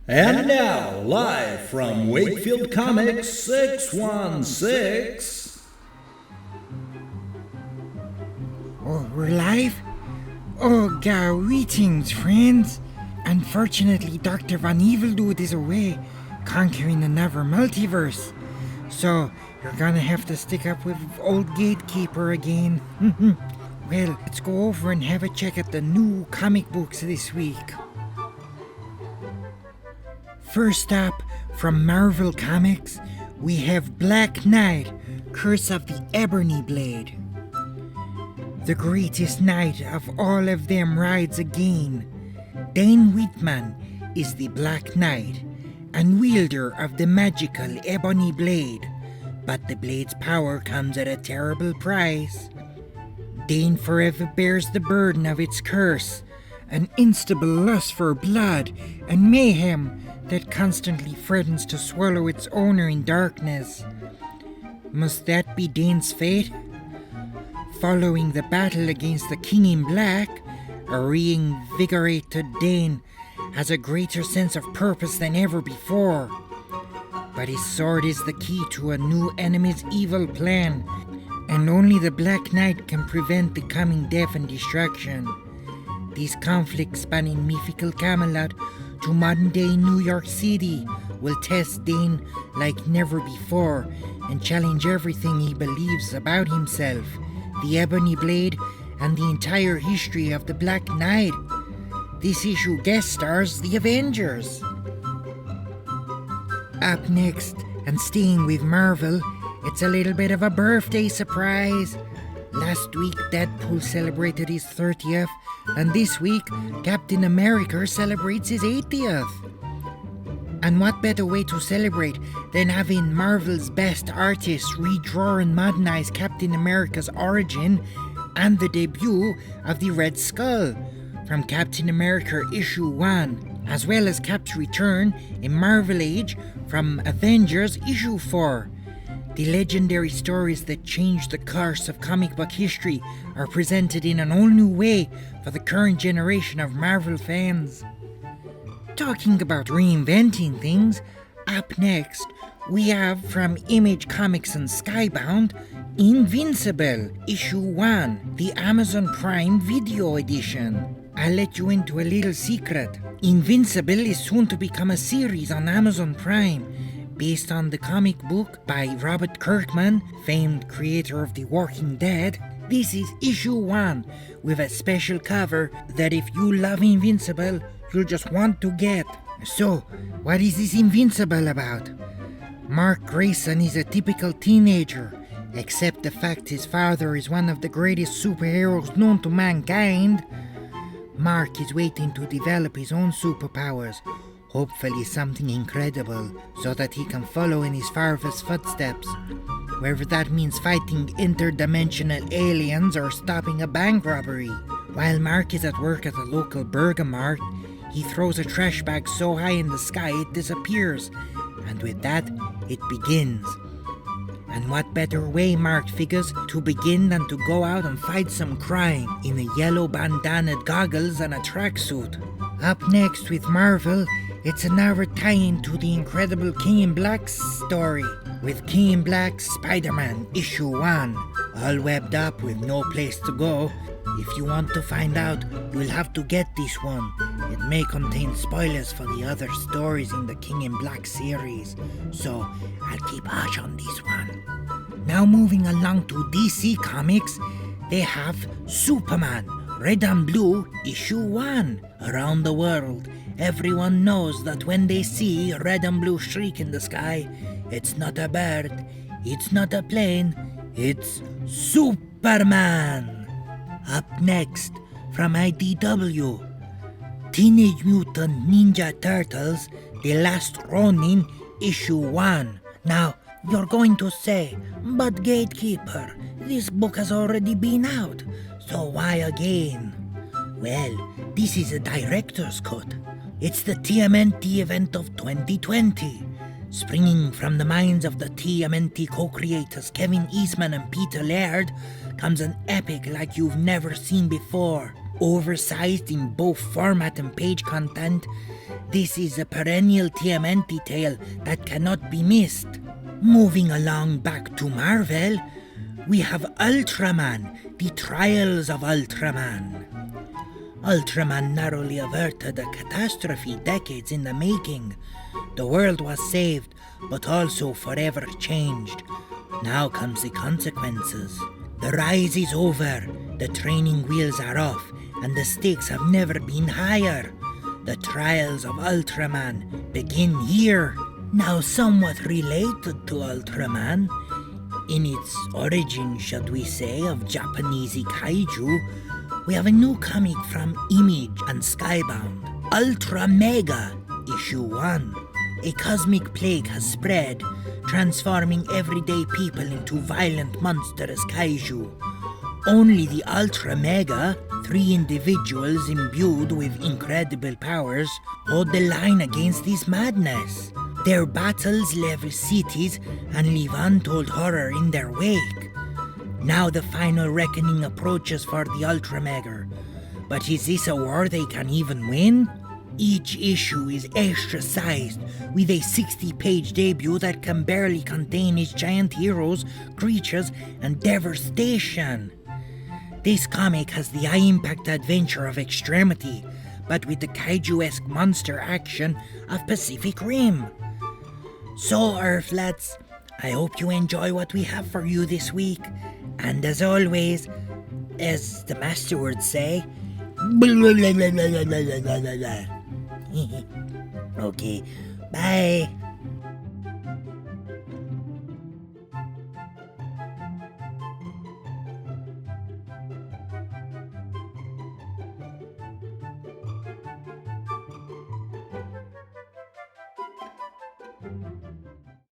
And now, live from Wakefield Comics 616. Oh, we're live? Oh, greetings, friends. Unfortunately, Doktor Von Evil Dude is away, conquering another multiverse. So, you're gonna have to stick up with old Gatekeeper again. Well, let's go over and have a check at the new comic books this week. First up, from Marvel Comics, we have Black Knight, Curse of the Ebony Blade. The greatest knight of all of them rides again. Dane Whitman is the Black Knight and wielder of the magical Ebony Blade, but the blade's power comes at a terrible price. Dane forever bears the burden of its curse, an instable lust for blood and mayhem that constantly threatens to swallow its owner in darkness. Must that be Dane's fate? Following the battle against the King in Black, a reinvigorated Dane has a greater sense of purpose than ever before. But his sword is the key to a new enemy's evil plan, and only the Black Knight can prevent the coming death and destruction. These conflicts spanning mythical Camelot to modern-day New York City will test Dane like never before and challenge everything he believes about himself, the Ebony Blade, and the entire history of the Black Knight. This issue guest stars the Avengers. Up next, and staying with Marvel, it's a little bit of a birthday surprise. Last week, Deadpool celebrated his 30th, and this week, Captain America celebrates his 80th. And what better way to celebrate than having Marvel's best artists redraw and modernize Captain America's origin and the debut of the Red Skull from Captain America Issue 1, as well as Cap's return in Marvel Age from Avengers Issue 4. The legendary stories that changed the course of comic book history are presented in an all-new way for the current generation of Marvel fans. Talking about reinventing things, up next, we have from Image Comics and Skybound, Invincible, Issue 1, the Amazon Prime Video Edition. I'll let you into a little secret. Invincible is soon to become a series on Amazon Prime, based on the comic book by Robert Kirkman, famed creator of The Walking Dead. This is Issue 1, with a special cover that if you love Invincible, you'll just want to get. So, what is this Invincible about? Mark Grayson is a typical teenager, except the fact his father is one of the greatest superheroes known to mankind. Mark is waiting to develop his own superpowers, hopefully something incredible, so that he can follow in his father's footsteps, whether that means fighting interdimensional aliens or stopping a bank robbery. While Mark is at work at a local burger mart, he throws a trash bag so high in the sky it disappears, and with that, it begins. And what better way, Mark figures, to begin than to go out and fight some crime in a yellow bandana, goggles, and a tracksuit. Up next with Marvel, it's another tie-in to the incredible King in Black story, with King in Black's Spider-Man Issue 1, all webbed up with no place to go. If you want to find out, you'll have to get this one. It may contain spoilers for the other stories in the King in Black series, so I'll keep hush on this one. Now moving along to DC Comics, they have Superman, Red and Blue, Issue 1. Around the world, everyone knows that when they see a red and blue streak in the sky, it's not a bird, it's not a plane, it's Superman. Up next, from IDW, Teenage Mutant Ninja Turtles, The Last Ronin, Issue 1. Now, you're going to say, but Gatekeeper, this book has already been out, so why again? Well, this is a director's cut. It's the TMNT event of 2020. Springing from the minds of the TMNT co-creators Kevin Eastman and Peter Laird comes an epic like you've never seen before. Oversized in both format and page content, this is a perennial TMNT tale that cannot be missed. Moving along back to Marvel, we have Ultraman, The Trials of Ultraman. Ultraman narrowly averted a catastrophe decades in the making. The world was saved, but also forever changed. Now comes the consequences. The rise is over, the training wheels are off, and the stakes have never been higher. The trials of Ultraman begin here. Now somewhat related to Ultraman, in its origin, should we say, of Japanese kaiju, we have a new comic from Image and Skybound, Ultra Mega, Issue 1. A cosmic plague has spread, transforming everyday people into violent monstrous kaiju. Only the Ultra Mega, 3 individuals imbued with incredible powers, hold the line against this madness. Their battles level cities and leave untold horror in their wake. Now the final reckoning approaches for the Ultra Mega. But is this a war they can even win? Each issue is extra-sized, with a 60-page debut that can barely contain its giant heroes, creatures, and devastation. This comic has the high-impact adventure of Extremity, but with the kaiju-esque monster action of Pacific Rim. So, Earthlets, I hope you enjoy what we have for you this week, and as always, as the master would say, okay, bye.